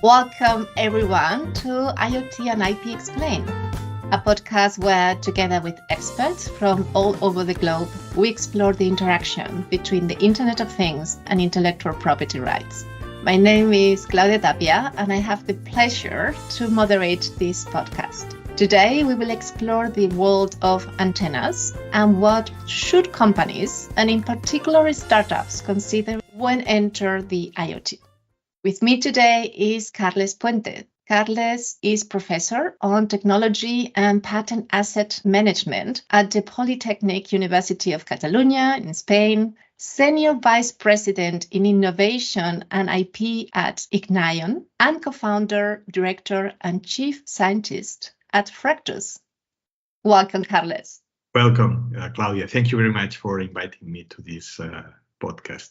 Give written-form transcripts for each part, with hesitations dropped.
Welcome everyone to IoT and IP Explain, a podcast where, together with experts from all over the globe, we explore the interaction between the Internet of Things and intellectual property rights. My name is Claudia Tapia, and I have the pleasure to moderate this podcast. Today, we will explore the world of antennas and what should companies, and in particular startups, consider when enter the IoT. With me today is Carles Puente. Carles is professor on technology and patent asset management at the Polytechnic University of Catalonia in Spain, senior vice president in innovation and IP at Ignition, and co-founder, director, and chief scientist at Fractal. Welcome, Carles. Welcome, Claudia. Thank you very much for inviting me to this podcast.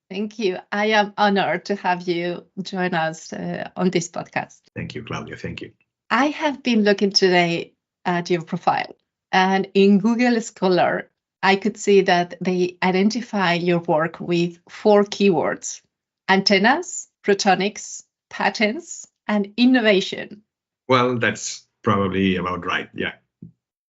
Thank you. I am honored to have you join us on this podcast. Thank you, Claudia. Thank you. I have been looking today at your profile, and in Google Scholar, I could see that they identify your work with 4 keywords: antennas, photonics, patents, and innovation. Well, that's probably about right, yeah.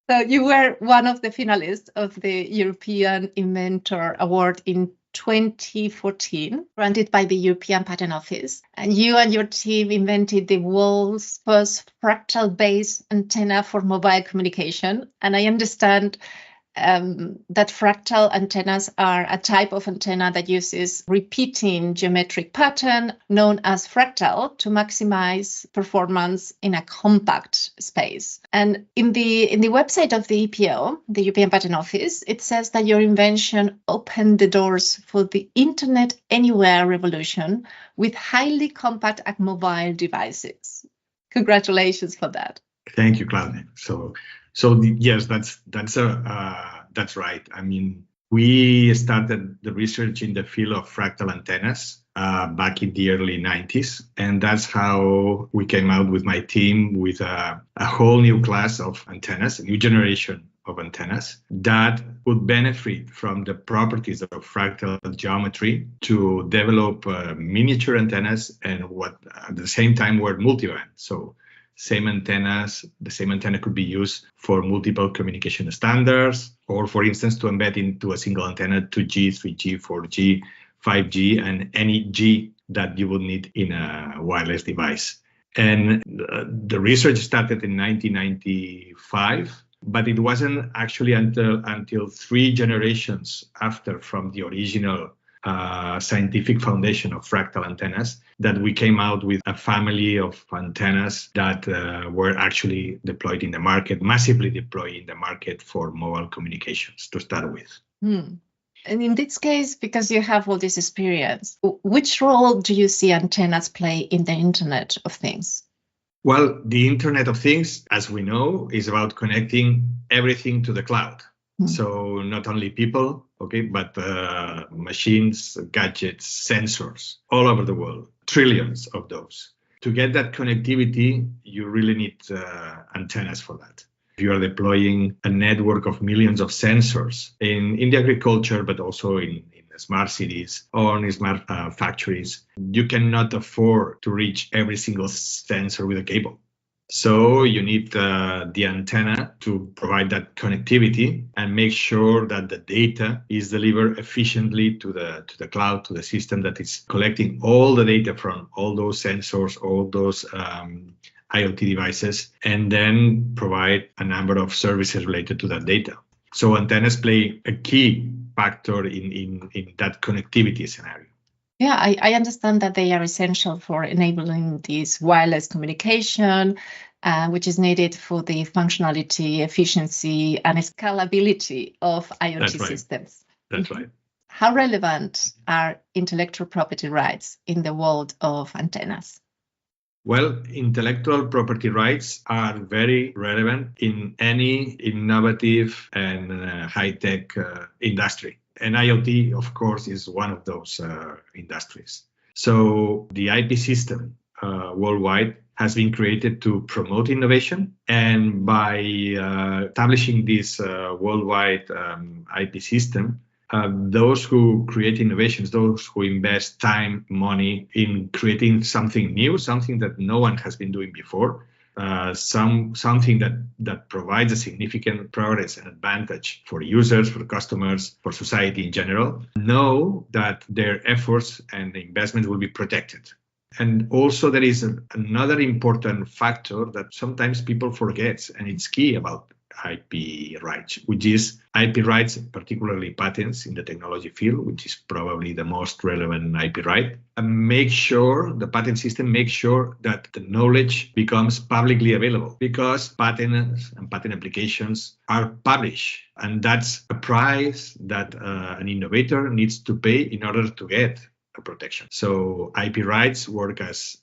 So you were one of the finalists of the European Inventor Award in 2014, granted by the European Patent Office. And you and your team invented the world's first fractal-based antenna for mobile communication. And I understand that fractal antennas are a type of antenna that uses repeating geometric pattern known as fractal to maximize performance in a compact space. And in the website of the EPO, the European Patent Office, it says that your invention opened the doors for the Internet Anywhere revolution with highly compact and mobile devices. Congratulations for that. Thank you, Claudia. Yes, that's right. I mean, we started the research in the field of fractal antennas back in the early 90s. And that's how we came out with my team with a whole new class of antennas, a new generation of antennas that would benefit from the properties of fractal geometry to develop miniature antennas and what at the same time were multiband. So the same antenna could be used for multiple communication standards, or for instance, to embed into a single antenna 2G, 3G, 4G, 5G, and any G that you would need in a wireless device. And the research started in 1995, but it wasn't actually until 3 generations after from the original scientific foundation of fractal antennas that we came out with a family of antennas that were actually deployed in the market, massively deployed in the market for mobile communications to start with. And in this case, because you have all this experience, which role do you see antennas play in the Internet of Things? Well, the Internet of Things, as we know, is about connecting everything to the cloud. So not only people, but machines, gadgets, sensors all over the world, trillions of those. To get that connectivity, you really need antennas for that. If you are deploying a network of millions of sensors in the agriculture, but also in smart cities or in smart factories, you cannot afford to reach every single sensor with a cable. So you need the antenna to provide that connectivity and make sure that the data is delivered efficiently to the cloud, to the system that is collecting all the data from all those sensors, all those IoT devices, and then provide a number of services related to that data. So antennas play a key factor in that connectivity scenario. Yeah, I understand that they are essential for enabling this wireless communication, which is needed for the functionality, efficiency, and scalability of IoT systems. That's right. How relevant are intellectual property rights in the world of antennas? Well, intellectual property rights are very relevant in any innovative and high-tech industry. And IoT, of course, is one of those industries. So the IP system worldwide has been created to promote innovation. And by establishing this worldwide IP system, those who create innovations, those who invest time, money in creating something new, something that no one has been doing before, something that provides a significant progress and advantage for users, for customers, for society in general, know that their efforts and investments will be protected. And also there is another important factor that sometimes people forget, and it's key about IP rights, which is IP rights, particularly patents in the technology field, which is probably the most relevant IP right. And the patent system makes sure that the knowledge becomes publicly available, because patents and patent applications are published. And that's a price that an innovator needs to pay in order to get a protection. So IP rights work as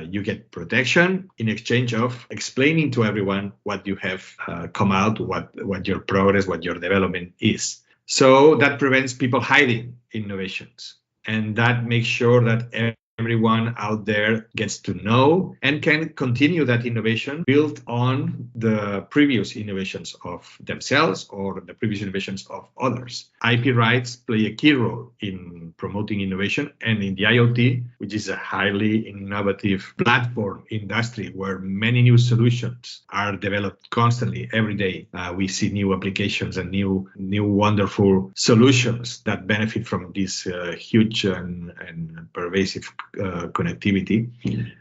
you get protection in exchange of explaining to everyone what you have come out, what your progress, what your development is. So that prevents people hiding innovations, and that makes sure that everyone out there gets to know and can continue that innovation built on the previous innovations of themselves or the previous innovations of others. IP rights play a key role in promoting innovation, and in the IoT, which is a highly innovative platform industry where many new solutions are developed constantly every day. We see new applications and new wonderful solutions that benefit from this huge and pervasive connectivity.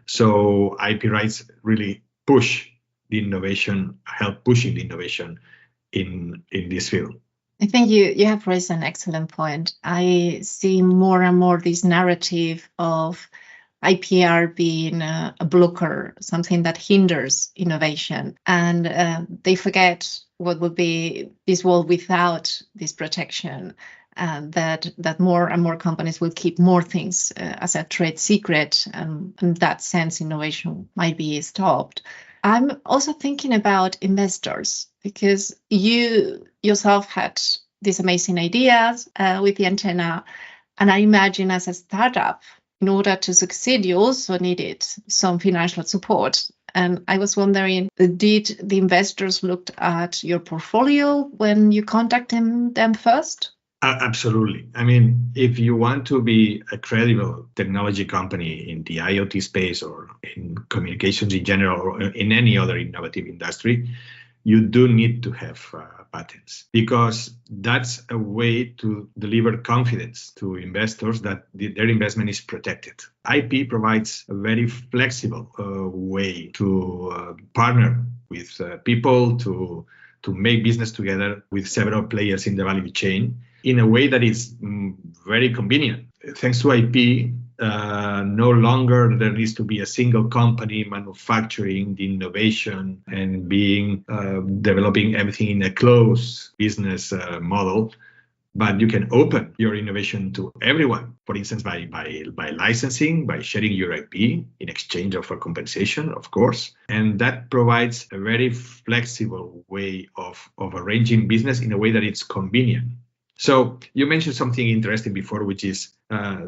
So IP rights really push the innovation, help pushing the innovation in this field. I think you have raised an excellent point. I see more and more this narrative of IPR being a blocker, something that hinders innovation, and they forget what would be this world without this protection. That more and more companies will keep more things as a trade secret, and in that sense, innovation might be stopped. I'm also thinking about investors, because you yourself had these amazing ideas with the antenna, and I imagine as a startup, in order to succeed, you also needed some financial support. And I was wondering, did the investors look at your portfolio when you contacted them first? Absolutely. I mean, if you want to be a credible technology company in the IoT space or in communications in general or in any other innovative industry, you do need to have patents, because that's a way to deliver confidence to investors that their investment is protected. IP provides a very flexible way to partner with people, to make business together with several players in the value chain in a way that is very convenient. Thanks to IP, no longer there needs to be a single company manufacturing the innovation and developing everything in a closed business model, but you can open your innovation to everyone, for instance, by licensing, by sharing your IP in exchange of a compensation, of course. And that provides a very flexible way of arranging business in a way that it's convenient. So you mentioned something interesting before, which is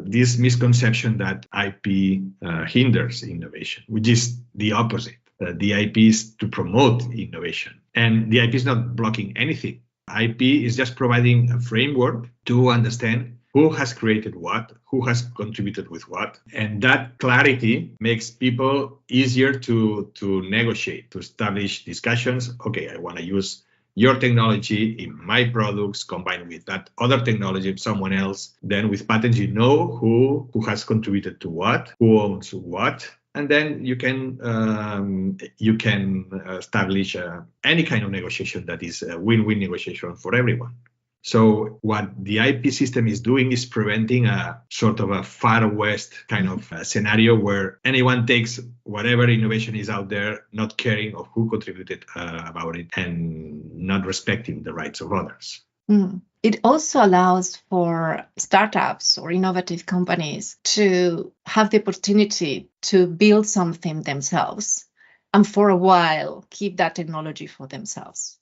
this misconception that IP hinders innovation, which is the opposite. The IP is to promote innovation, and the IP is not blocking anything. IP is just providing a framework to understand who has created what, who has contributed with what. And that clarity makes people easier to negotiate, to establish discussions. Okay, I want to use your technology in my products combined with that other technology of someone else. Then with patents, you know who has contributed to what, who owns what. And then you can establish any kind of negotiation that is a win-win negotiation for everyone. So what the IP system is doing is preventing a sort of a far west kind of scenario where anyone takes whatever innovation is out there, not caring of who contributed about it and not respecting the rights of others. It also allows for startups or innovative companies to have the opportunity to build something themselves and for a while keep that technology for themselves.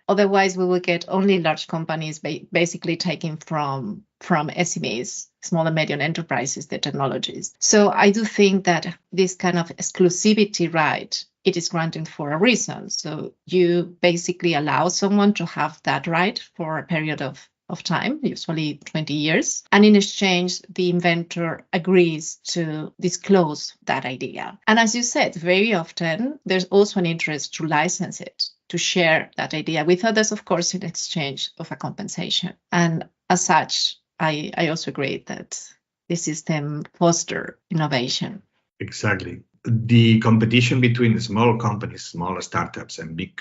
Otherwise, we will get only large companies basically taking from SMEs, small and medium enterprises, the technologies. So I do think that this kind of exclusivity right, it is granted for a reason. So you basically allow someone to have that right for a period of of time, usually 20 years. And in exchange, the inventor agrees to disclose that idea. And as you said, very often there's also an interest to license it, to share that idea with others, of course, in exchange of a compensation. And as such, I also agree that the system fosters innovation. Exactly. The competition between small companies, small startups, and big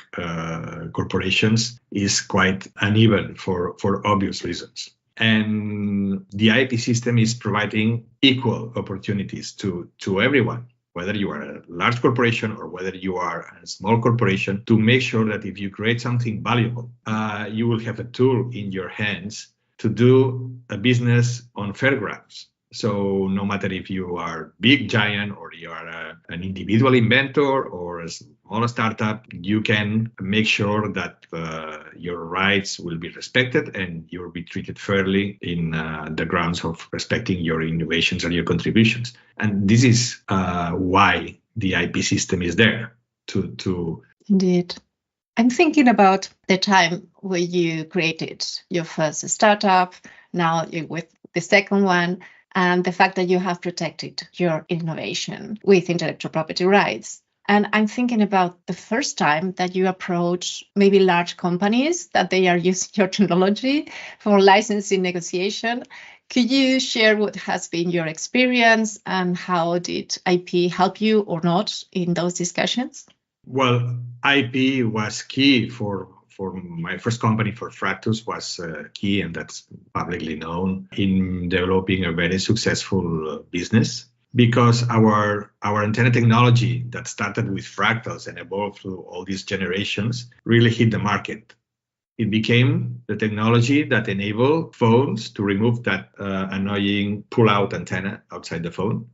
corporations is quite uneven for obvious reasons. And the IP system is providing equal opportunities to everyone, whether you are a large corporation or whether you are a small corporation, to make sure that if you create something valuable, you will have a tool in your hands to do a business on fair grounds. So no matter if you are big giant or you are an individual inventor or a small startup, you can make sure that your rights will be respected and you'll be treated fairly in the grounds of respecting your innovations and your contributions. And this is why the IP system is there to. Indeed. I'm thinking about the time where you created your first startup, now you're with the second one, and the fact that you have protected your innovation with intellectual property rights. And I'm thinking about the first time that you approach maybe large companies that they are using your technology for licensing negotiation. Could you share what has been your experience and how did IP help you or not in those discussions? Well, IP was key for my first company, for Fractus, was key, and that's publicly known, in developing a very successful business, because our antenna technology that started with fractals and evolved through all these generations really hit the market. It became the technology that enabled phones to remove that annoying pull-out antenna outside the phone,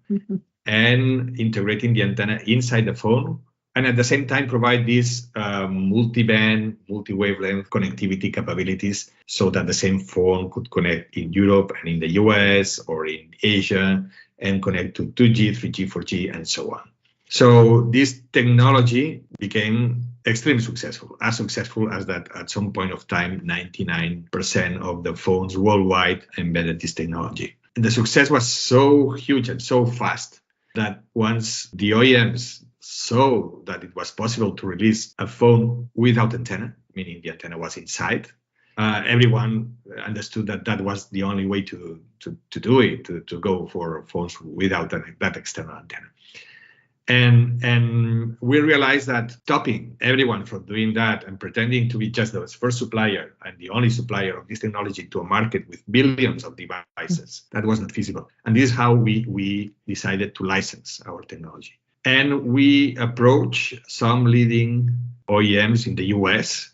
and integrating the antenna inside the phone, and at the same time provide these multi-band, multi-wavelength connectivity capabilities so that the same phone could connect in Europe and in the US or in Asia and connect to 2G, 3G, 4G, and so on. So this technology became extremely successful, as successful as that at some point of time, 99% of the phones worldwide embedded this technology. And the success was so huge and so fast that once the OEMs saw that it was possible to release a phone without antenna, meaning the antenna was inside, everyone understood that that was the only way to do it, to go for phones without that external antenna. And we realized that stopping everyone from doing that and pretending to be just the first supplier and the only supplier of this technology to a market with billions of devices, that was not feasible. And this is how we decided to license our technology. And we approach some leading OEMs in the US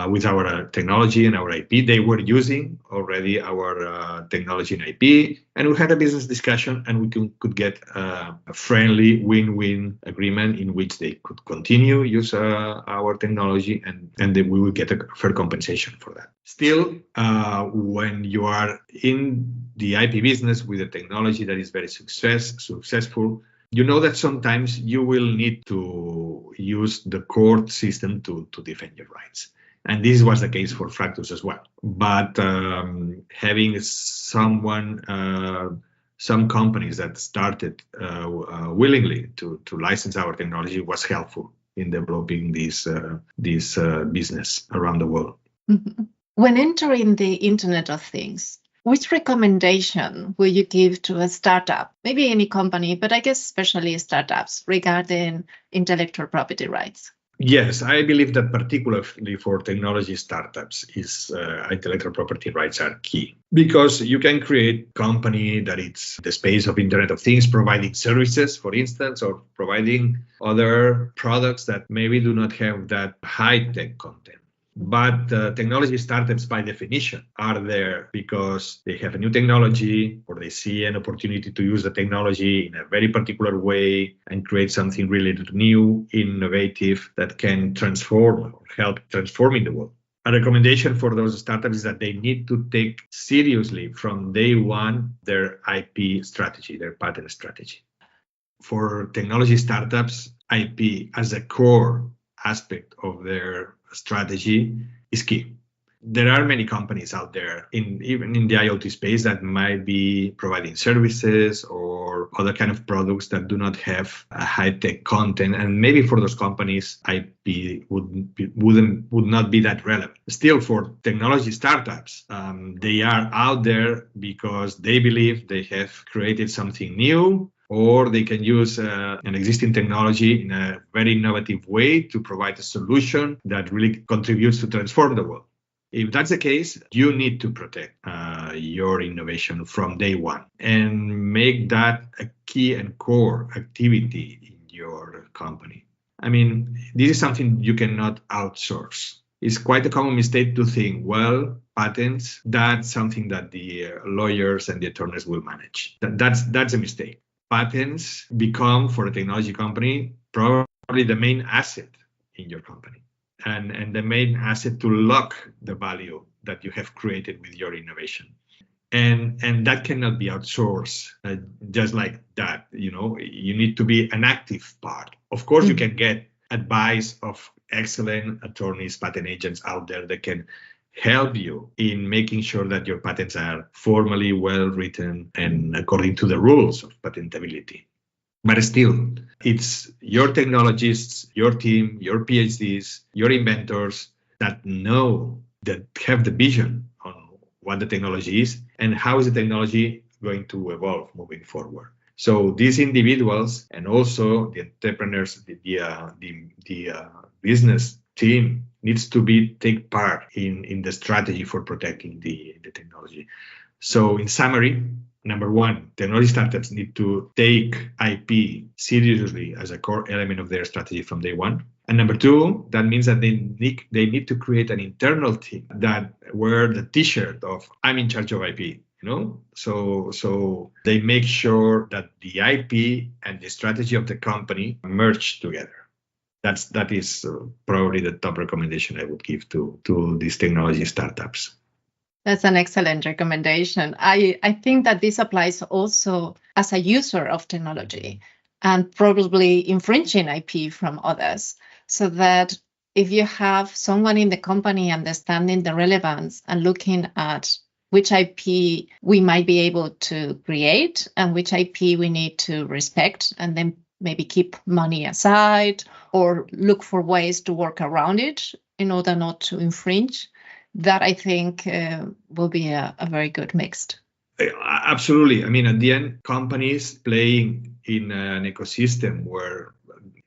with our technology and our IP. They were using already our technology and IP, and we had a business discussion, and we could get a friendly win-win agreement in which they could continue use our technology, and then we would get a fair compensation for that. Still, when you are in the IP business with a technology that is very successful, you know that sometimes you will need to use the court system to defend your rights. And this was the case for Fractus as well. But having some companies that started willingly to license our technology was helpful in developing this business around the world. Mm-hmm. When entering the Internet of Things, which recommendation will you give to a startup, maybe any company, but I guess especially startups, regarding intellectual property rights? Yes, I believe that particularly for technology startups, intellectual property rights are key, because you can create a company that it's the space of Internet of Things, providing services, for instance, or providing other products that maybe do not have that high-tech content. But technology startups, by definition, are there because they have a new technology, or they see an opportunity to use the technology in a very particular way and create something really new, innovative, that can transform or help transforming the world. A recommendation for those startups is that they need to take seriously from day one their IP strategy, their patent strategy. For technology startups, IP as a core aspect of their strategy is key. there are many companies out there, even in the IoT space, that might be providing services or other kind of products that do not have a high-tech content, and maybe for those companies, IP would not be that relevant. Still, for technology startups, they are out there because they believe they have created something new, or they can use an existing technology in a very innovative way to provide a solution that really contributes to transform the world. If that's the case, you need to protect your innovation from day one and make that a key and core activity in your company. I mean, this is something you cannot outsource. It's quite a common mistake to think, well, patents, that's something that the lawyers and the attorneys will manage. That's a mistake. Patents become, for a technology company, probably the main asset in your company. And the main asset to lock the value that you have created with your innovation. And that cannot be outsourced just like that. You need to be an active part. Of course, you can get advice of excellent attorneys, patent agents out there that can help you in making sure that your patents are formally well written and according to the rules of patentability. But still, it's your technologists, your team, your PhDs, your inventors that know, that have the vision on what the technology is and how is the technology going to evolve moving forward. So these individuals and also the entrepreneurs, the business team needs to take part in the strategy for protecting the technology. So in summary, number one, technology startups need to take IP seriously as a core element of their strategy from day one. And number two, that means that they need to create an internal team that wear the T-shirt of I'm in charge of IP. So they make sure that the IP and the strategy of the company merge together. That is probably the top recommendation I would give to these technology startups. That's an excellent recommendation. I think that this applies also as a user of technology and probably infringing IP from others, so that if you have someone in the company understanding the relevance and looking at which IP we might be able to create and which IP we need to respect, and then maybe keep money aside or look for ways to work around it in order not to infringe, that I think will be a very good mix. Absolutely. I mean, at the end, companies playing in an ecosystem where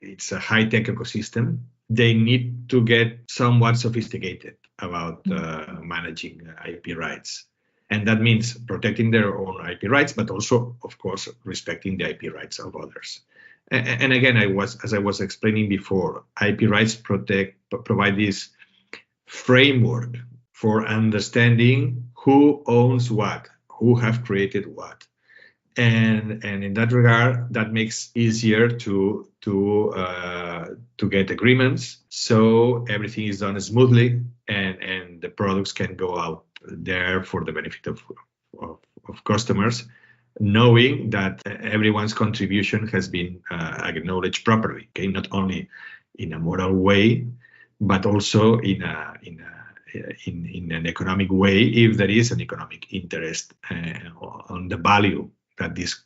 it's a high-tech ecosystem, they need to get somewhat sophisticated about managing IP rights. And that means protecting their own IP rights, but also, of course, respecting the IP rights of others. And again, as I was explaining before, IP rights provide this framework for understanding who owns what, who have created what, and in that regard, that makes easier to get agreements, so everything is done smoothly, and the products can go out there for the benefit of customers, knowing that everyone's contribution has been acknowledged properly. Okay, not only in a moral way, but also in an economic way, if there is an economic interest on the value that these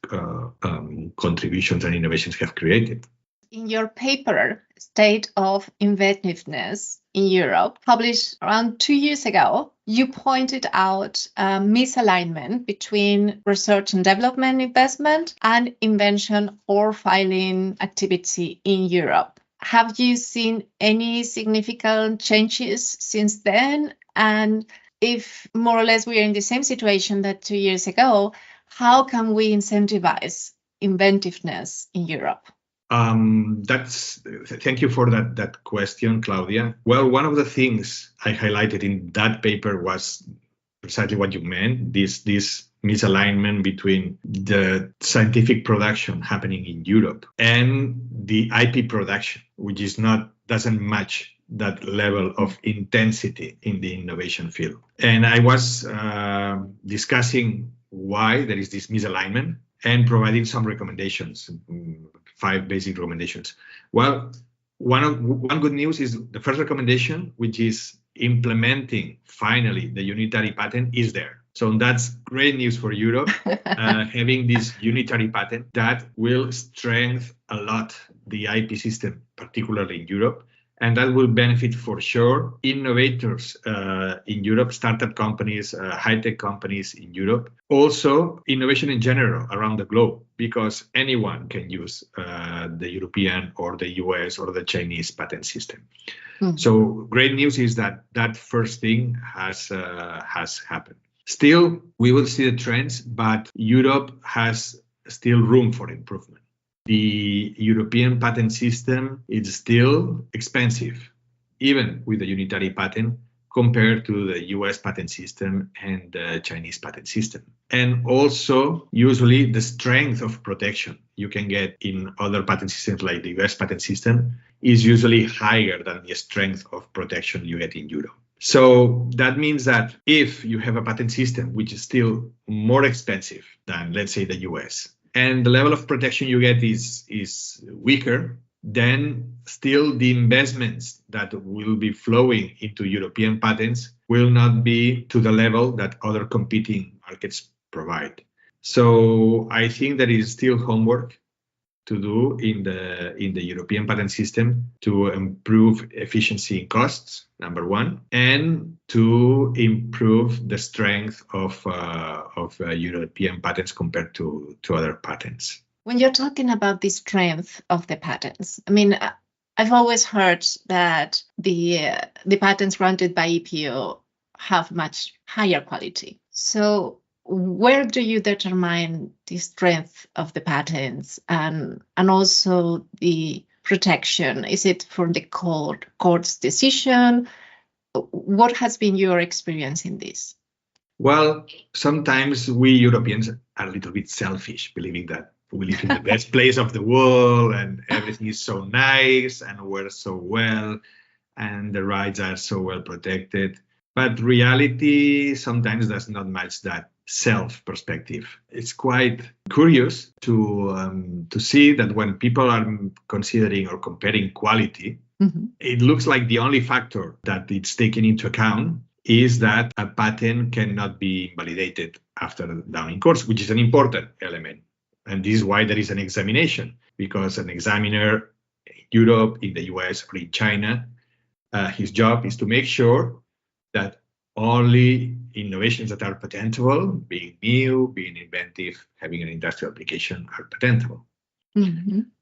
contributions and innovations have created. In your paper, State of Inventiveness in Europe, published around 2 years ago, you pointed out a misalignment between research and development investment and invention or filing activity in Europe. Have you seen any significant changes since then? And if more or less we are in the same situation that 2 years ago, how can we incentivize inventiveness in Europe? Thank you for that question, Claudia. Well, one of the things I highlighted in that paper was precisely what you meant, this misalignment between the scientific production happening in Europe and the IP production, which doesn't match that level of intensity in the innovation field. And I was discussing why there is this misalignment and providing some recommendations, 5 basic recommendations. Well, one good news is the first recommendation, which is implementing finally the unitary patent is there. So that's great news for Europe, having this unitary patent that will strengthen a lot the IP system, particularly in Europe. And that will benefit for sure innovators in Europe, startup companies, high-tech companies in Europe. Also, innovation in general around the globe, because anyone can use the European or the US or the Chinese patent system. So great news is that that first thing has happened. Still, we will see the trends, but Europe has still room for improvement. The European patent system is still expensive, even with the unitary patent, compared to the US patent system and the Chinese patent system. And also, usually, the strength of protection you can get in other patent systems like the US patent system is usually higher than the strength of protection you get in Europe. So that means that if you have a patent system which is still more expensive than, let's say, the US, and the level of protection you get is weaker, then still the investments that will be flowing into European patents will not be to the level that other competing markets provide. So I think there is still homework to do in the European patent system to improve efficiency in costs, number one, and to improve the strength of European patents compared to other patents. When you're talking about the strength of the patents, I mean, I've always heard that the patents granted by EPO have much higher quality. So where do you determine the strength of the patents and also the protection? Is it from the court's decision? What has been your experience in this? Well, sometimes we Europeans are a little bit selfish, believing that we live in the best place of the world and everything is so nice and we're so well and the rights are so well protected. But reality sometimes does not match that self-perspective. It's quite curious to see that when people are considering or comparing quality, it looks like the only factor that it's taken into account is that a patent cannot be invalidated after down in courts, which is an important element. And this is why there is an examination, because an examiner in Europe, in the US, or in China, his job is to make sure that only innovations that are patentable, being new, being inventive, having an industrial application, are patentable.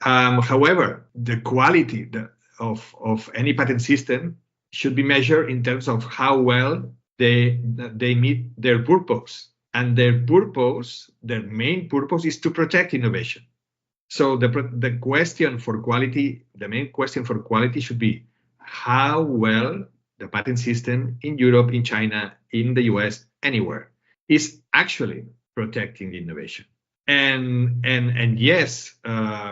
However, the quality of any patent system should be measured in terms of how well they meet their purpose. And their main purpose is to protect innovation. So the question for quality, the main question for quality should be how well the patent system in Europe, in China, in the US, anywhere, is actually protecting the innovation. And yes,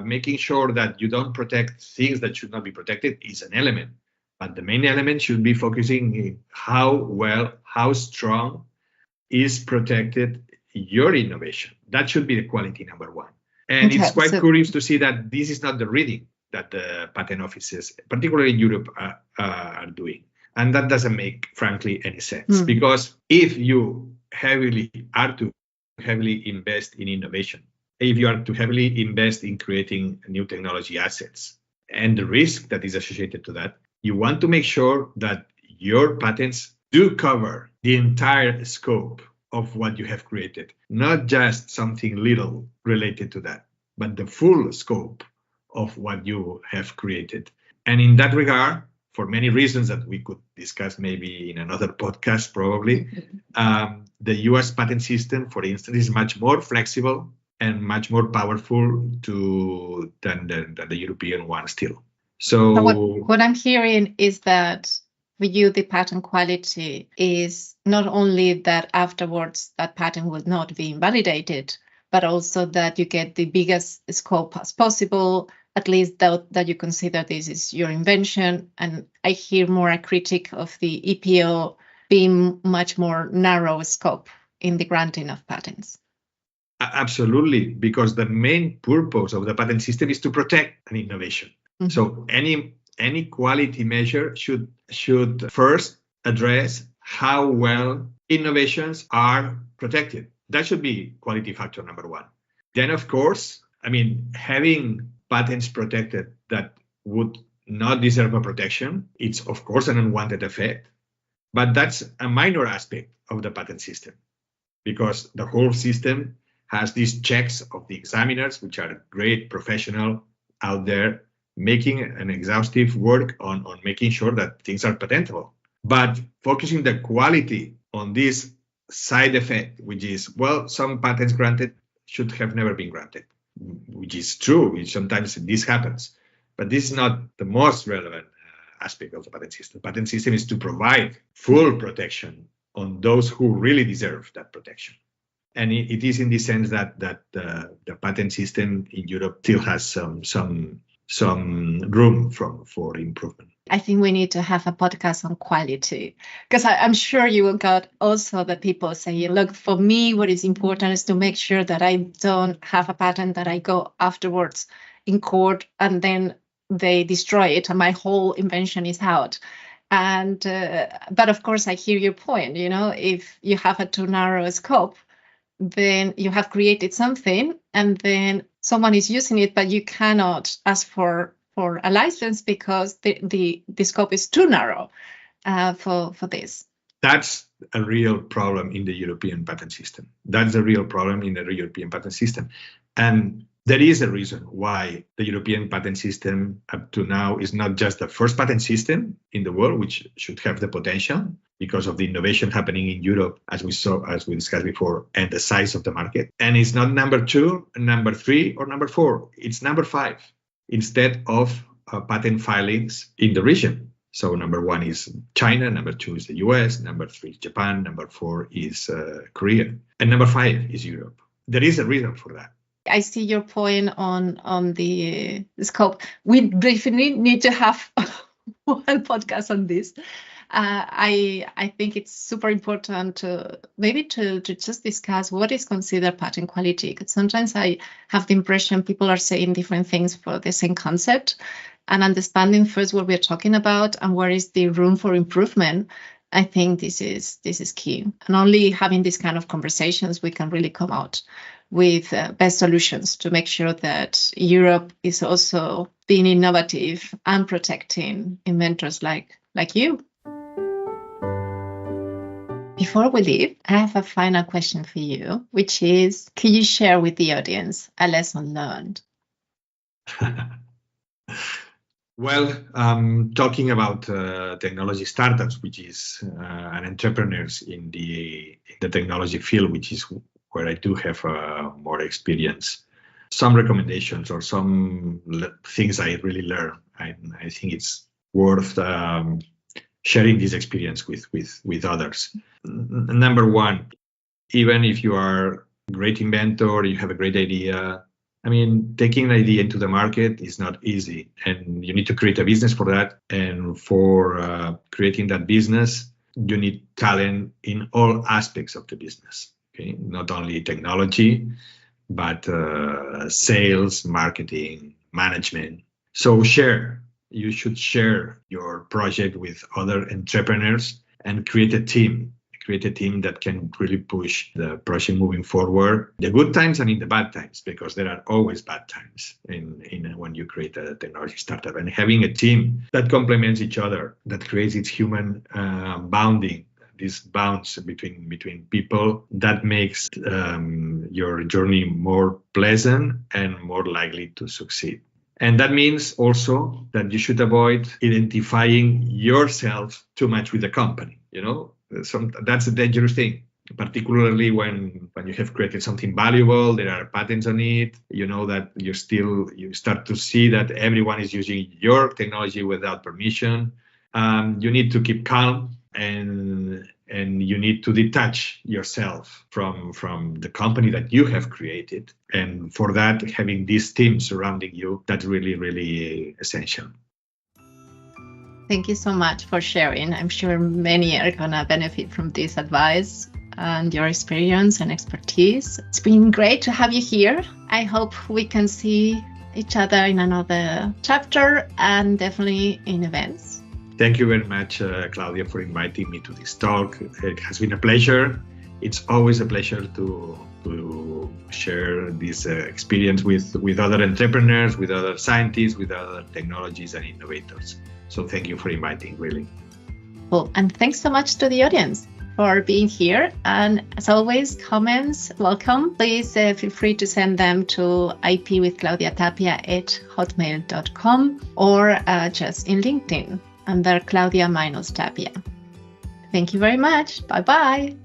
making sure that you don't protect things that should not be protected is an element. But the main element should be focusing on how well, how strong is protected your innovation. That should be the quality number one. And it's quite curious to see that this is not the reading that the patent offices, particularly in Europe, are doing. And that doesn't make, frankly, any sense. Because if you are to heavily invest in innovation, if you are to heavily invest in creating new technology assets and the risk that is associated to that, you want to make sure that your patents do cover the entire scope of what you have created, not just something little related to that, but the full scope of what you have created. And in that regard, for many reasons that we could discuss maybe in another podcast probably, the US patent system, for instance, is much more flexible and much more powerful than the European one still. So what I'm hearing is that for you, the patent quality is not only that afterwards that patent will not be invalidated, but also that you get the biggest scope as possible, at least that you consider this is your invention. And I hear more a critique of the EPO being much more narrow scope in the granting of patents. Absolutely, because the main purpose of the patent system is to protect an innovation. So any quality measure should first address how well innovations are protected. That should be quality factor number one. Then, of course, having patents protected that would not deserve a protection, it's of course an unwanted effect. But that's a minor aspect of the patent system, because the whole system has these checks of the examiners, which are great professional out there making an exhaustive work on making sure that things are patentable. But focusing the quality on this side effect, which is, well, some patents granted should have never been granted, which is true. Sometimes this happens, but this is not the most relevant aspect of the patent system. The patent system is to provide full protection on those who really deserve that protection. And it is in the sense that the patent system in Europe still has some room for improvement. I think we need to have a podcast on quality, because I'm sure you will get also the people saying, look, for me, what is important is to make sure that I don't have a patent that I go afterwards in court and then they destroy it and my whole invention is out. And but of course, I hear your point. If you have a too narrow scope, then you have created something and then someone is using it, but you cannot ask for a license because the scope is too narrow for this. That's a real problem in the European patent system. That's a real problem in the European patent system. And there is a reason why the European patent system up to now is not just the first patent system in the world, which should have the potential because of the innovation happening in Europe, as we discussed before, and the size of the market. And it's not number 2, number 3, or number 4. It's number 5 instead of patent filings in the region. So number 1 is China, number 2 is the US, number 3 is Japan, number 4 is Korea, and number 5 is Europe. There is a reason for that. I see your point on the scope. We definitely need to have one podcast on this. I think it's super important to just discuss what is considered patent quality, because sometimes I have the impression people are saying different things for the same concept, and understanding first what we're talking about and where is the room for improvement. I think this is key, and only having these kind of conversations we can really come out with best solutions to make sure that Europe is also being innovative and protecting inventors like you. Before we leave, I have a final question for you, which is, can you share with the audience a lesson learned? Well, talking about technology startups, which is and entrepreneurs in the technology field, which is where I do have more experience, some recommendations or some things I really learned. I think it's worth sharing this experience with others. Number 1, even if you are a great inventor, you have a great idea, taking an idea into the market is not easy, and you need to create a business for that. And for creating that business, you need talent in all aspects of the business. Okay, not only technology, but sales, marketing, management. So you should share your project with other entrepreneurs and create a team that can really push the project moving forward, the good times and in the bad times, because there are always bad times in when you create a technology startup. And having a team that complements each other, that creates its human bonding, these bonds between people, that makes your journey more pleasant and more likely to succeed. And that means also that you should avoid identifying yourself too much with the company. That's a dangerous thing, particularly when you have created something valuable, there are patents on it, that you start to see that everyone is using your technology without permission. You need to keep calm, and you need to detach yourself from the company that you have created. And for that, having this team surrounding you, that's really, really essential. Thank you so much for sharing. I'm sure many are going to benefit from this advice and your experience and expertise. It's been great to have you here. I hope we can see each other in another chapter and definitely in events. Thank you very much, Claudia, for inviting me to this talk. It has been a pleasure. It's always a pleasure to share this experience with other entrepreneurs, with other scientists, with other technologies and innovators. So thank you for inviting, really. Well, and thanks so much to the audience for being here. And as always, comments, welcome. Please feel free to send them to ipwithclaudiatapia@hotmail.com or just in LinkedIn under Claudia-Tapia. Thank you very much. Bye-bye.